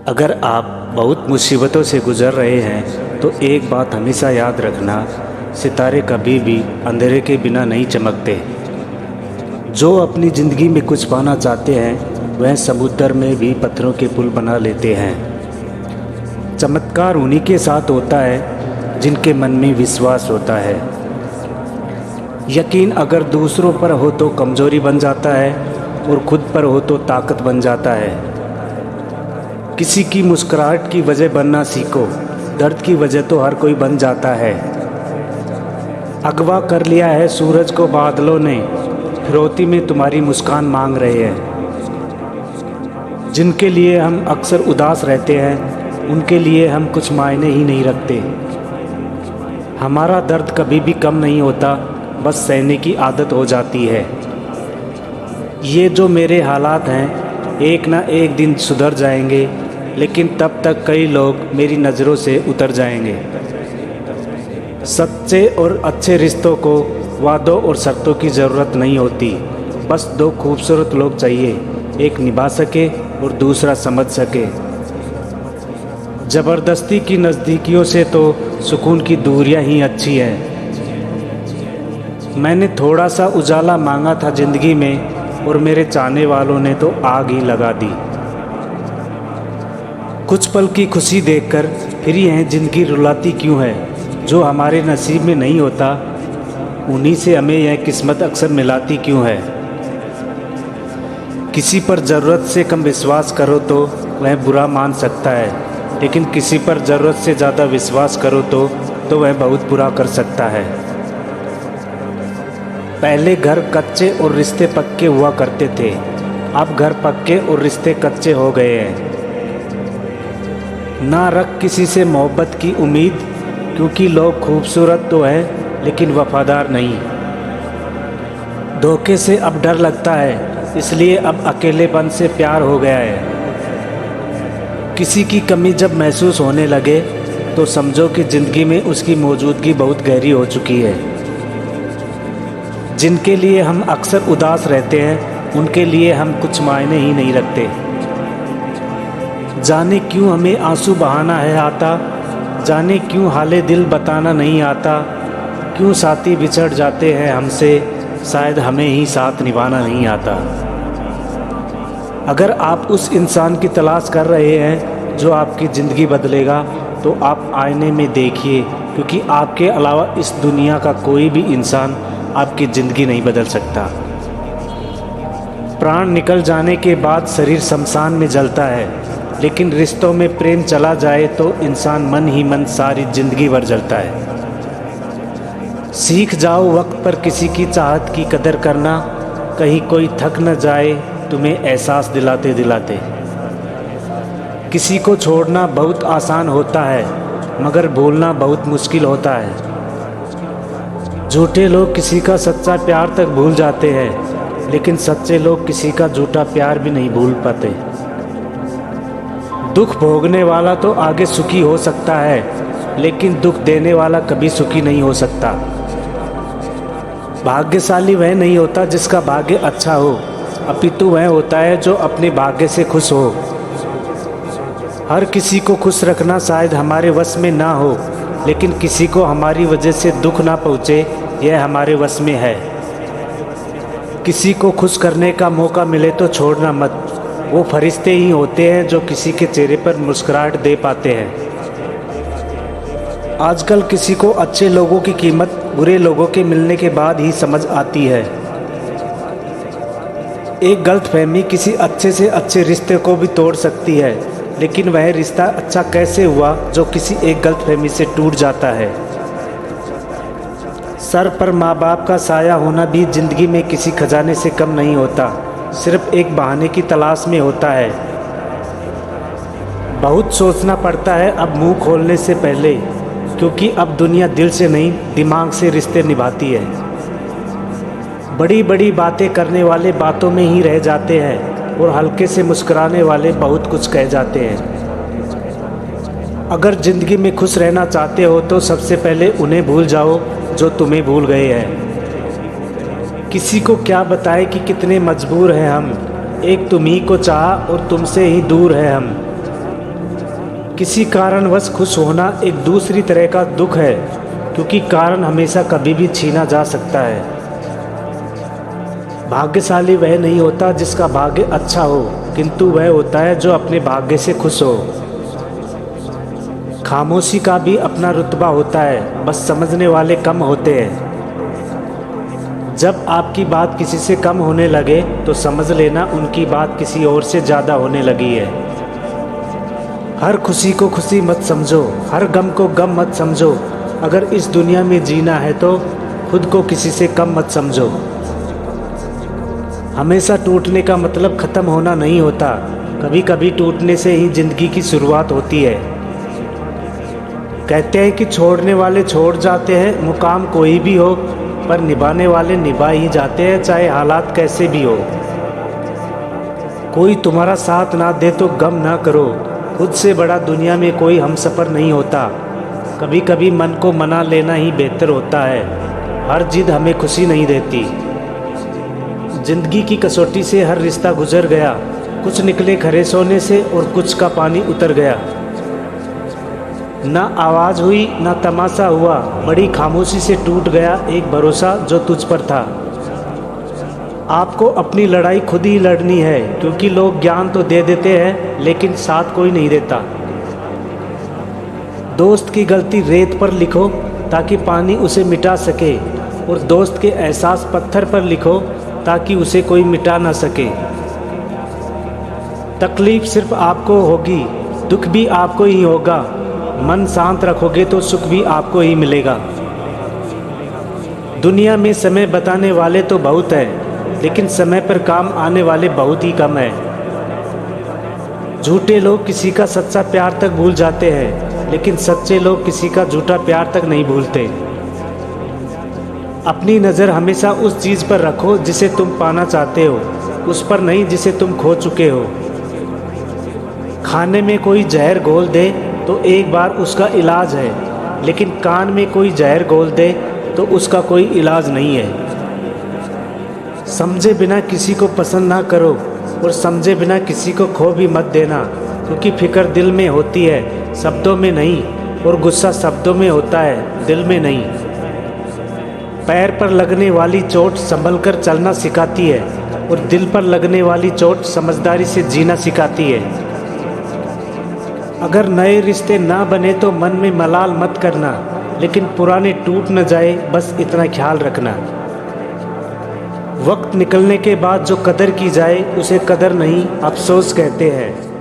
अगर आप बहुत मुसीबतों से गुज़र रहे हैं तो एक बात हमेशा याद रखना, सितारे कभी भी अंधेरे के बिना नहीं चमकते। जो अपनी ज़िंदगी में कुछ पाना चाहते हैं वह समुद्र में भी पत्थरों के पुल बना लेते हैं। चमत्कार उन्हीं के साथ होता है जिनके मन में विश्वास होता है। यकीन अगर दूसरों पर हो तो कमज़ोरी बन जाता है और खुद पर हो तो ताकत बन जाता है। किसी की मुस्कुराहट की वजह बनना सीखो, दर्द की वजह तो हर कोई बन जाता है। अगवा कर लिया है सूरज को बादलों ने, फिरौती में तुम्हारी मुस्कान मांग रहे हैं। जिनके लिए हम अक्सर उदास रहते हैं उनके लिए हम कुछ मायने ही नहीं रखते। हमारा दर्द कभी भी कम नहीं होता, बस सहने की आदत हो जाती है। ये जो मेरे हालात हैं एक ना एक दिन सुधर जाएंगे, लेकिन तब तक कई लोग मेरी नज़रों से उतर जाएंगे। सच्चे और अच्छे रिश्तों को वादों और शर्तों की ज़रूरत नहीं होती, बस दो खूबसूरत लोग चाहिए, एक निभा सके और दूसरा समझ सके। ज़बरदस्ती की नज़दीकियों से तो सुकून की दूरियां ही अच्छी है। मैंने थोड़ा सा उजाला मांगा था ज़िंदगी में और मेरे चाहने वालों ने तो आग ही लगा दी। कुछ पल की खुशी देखकर फिर यह ज़िंदगी रुलाती क्यों है। जो हमारे नसीब में नहीं होता उन्हीं से हमें यह किस्मत अक्सर मिलाती क्यों है। किसी पर ज़रूरत से कम विश्वास करो तो वह बुरा मान सकता है, लेकिन किसी पर ज़रूरत से ज़्यादा विश्वास करो तो वह बहुत बुरा कर सकता है। पहले घर कच्चे और रिश्ते पक्के हुआ करते थे, अब घर पक्के और रिश्ते कच्चे हो गए हैं। ना रख किसी से मोहब्बत की उम्मीद, क्योंकि लोग खूबसूरत तो हैं लेकिन वफादार नहीं। धोखे से अब डर लगता है, इसलिए अब अकेलेपन से प्यार हो गया है। किसी की कमी जब महसूस होने लगे तो समझो कि ज़िंदगी में उसकी मौजूदगी बहुत गहरी हो चुकी है। जिनके लिए हम अक्सर उदास रहते हैं उनके लिए हम कुछ मायने ही नहीं रखते। जाने क्यों हमें आंसू बहाना है आता, जाने क्यों हाले दिल बताना नहीं आता। क्यों साथी बिछड़ जाते हैं हमसे, शायद हमें ही साथ निभाना नहीं आता। अगर आप उस इंसान की तलाश कर रहे हैं जो आपकी ज़िंदगी बदलेगा तो आप आईने में देखिए, क्योंकि आपके अलावा इस दुनिया का कोई भी इंसान आपकी ज़िंदगी नहीं बदल सकता। प्राण निकल जाने के बाद शरीर शमशान में जलता है, लेकिन रिश्तों में प्रेम चला जाए तो इंसान मन ही मन सारी ज़िंदगी भर जलता है। सीख जाओ वक्त पर किसी की चाहत की कदर करना, कहीं कोई थक न जाए तुम्हें एहसास दिलाते दिलाते। किसी को छोड़ना बहुत आसान होता है, मगर भूलना बहुत मुश्किल होता है। झूठे लोग किसी का सच्चा प्यार तक भूल जाते हैं, लेकिन सच्चे लोग किसी का झूठा प्यार भी नहीं भूल पाते। दुख भोगने वाला तो आगे सुखी हो सकता है, लेकिन दुख देने वाला कभी सुखी नहीं हो सकता। भाग्यशाली वह नहीं होता जिसका भाग्य अच्छा हो, अपितु वह होता है जो अपने भाग्य से खुश हो। हर किसी को खुश रखना शायद हमारे वश में ना हो, लेकिन किसी को हमारी वजह से दुख ना पहुँचे यह हमारे वश में है। किसी को खुश करने का मौका मिले तो छोड़ना मत, वो फरिश्ते ही होते हैं जो किसी के चेहरे पर मुस्कुराहट दे पाते हैं। आजकल किसी को अच्छे लोगों की कीमत बुरे लोगों के मिलने के बाद ही समझ आती है। एक गलतफहमी किसी अच्छे से अच्छे रिश्ते को भी तोड़ सकती है, लेकिन वह रिश्ता अच्छा कैसे हुआ जो किसी एक गलतफहमी से टूट जाता है। सर पर माँ बाप का साया होना भी ज़िंदगी में किसी खजाने से कम नहीं होता, सिर्फ एक बहाने की तलाश में होता है। बहुत सोचना पड़ता है अब मुंह खोलने से पहले, क्योंकि अब दुनिया दिल से नहीं दिमाग से रिश्ते निभाती है। बड़ी बड़ी बातें करने वाले बातों में ही रह जाते हैं और हल्के से मुस्कुराने वाले बहुत कुछ कह जाते हैं। अगर ज़िंदगी में खुश रहना चाहते हो तो सबसे पहले उन्हें भूल जाओ जो तुम्हें भूल गए हैं। किसी को क्या बताए कि कितने मजबूर हैं हम, एक तुम ही को चाहा और तुमसे ही दूर है हम। किसी कारणवश खुश होना एक दूसरी तरह का दुख है, क्योंकि कारण हमेशा कभी भी छीना जा सकता है। भाग्यशाली वह नहीं होता जिसका भाग्य अच्छा हो, किंतु वह होता है जो अपने भाग्य से खुश हो। खामोशी का भी अपना रुतबा होता है, बस समझने वाले कम होते हैं। जब आपकी बात किसी से कम होने लगे तो समझ लेना उनकी बात किसी और से ज़्यादा होने लगी है। हर खुशी को खुशी मत समझो, हर गम को गम मत समझो। अगर इस दुनिया में जीना है तो खुद को किसी से कम मत समझो। हमेशा टूटने का मतलब ख़त्म होना नहीं होता, कभी कभी टूटने से ही ज़िंदगी की शुरुआत होती है। कहते हैं कि छोड़ने वाले छोड़ जाते हैं, मुकाम कोई भी हो, पर निभाने वाले निभा ही जाते हैं, चाहे हालात कैसे भी हो। कोई तुम्हारा साथ ना दे तो गम ना करो, खुद से बड़ा दुनिया में कोई हमसफ़र नहीं होता। कभी कभी मन को मना लेना ही बेहतर होता है, हर जिद हमें खुशी नहीं देती। जिंदगी की कसौटी से हर रिश्ता गुजर गया, कुछ निकले खरे सोने से और कुछ का पानी उतर गया। ना आवाज़ हुई ना तमाशा हुआ, बड़ी खामोशी से टूट गया एक भरोसा जो तुझ पर था। आपको अपनी लड़ाई खुद ही लड़नी है, क्योंकि लोग ज्ञान तो दे देते हैं लेकिन साथ कोई नहीं देता। दोस्त की गलती रेत पर लिखो ताकि पानी उसे मिटा सके, और दोस्त के एहसास पत्थर पर लिखो ताकि उसे कोई मिटा ना सके। तकलीफ सिर्फ आपको होगी, दुख भी आपको ही होगा। मन शांत रखोगे तो सुख भी आपको ही मिलेगा। दुनिया में समय बताने वाले तो बहुत हैं, लेकिन समय पर काम आने वाले बहुत ही कम हैं। झूठे लोग किसी का सच्चा प्यार तक भूल जाते हैं, लेकिन सच्चे लोग किसी का झूठा प्यार तक नहीं भूलते। अपनी नज़र हमेशा उस चीज़ पर रखो जिसे तुम पाना चाहते हो, उस पर नहीं जिसे तुम खो चुके हो। खाने में कोई जहर घोल दे तो एक बार उसका इलाज है, लेकिन कान में कोई जहर घोल दे तो उसका कोई इलाज नहीं है। समझे बिना किसी को पसंद ना करो, और समझे बिना किसी को खो भी मत देना, क्योंकि फिक्र दिल में होती है, शब्दों में नहीं, और गुस्सा शब्दों में होता है, दिल में नहीं। पैर पर लगने वाली चोट संभल कर चलना सिखाती है, और दिल पर लगने वाली चोट समझदारी से जीना सिखाती है। अगर नए रिश्ते ना बने तो मन में मलाल मत करना, लेकिन पुराने टूट न जाए, बस इतना ख्याल रखना। वक्त निकलने के बाद जो कदर की जाए उसे कदर नहीं, अफसोस कहते हैं।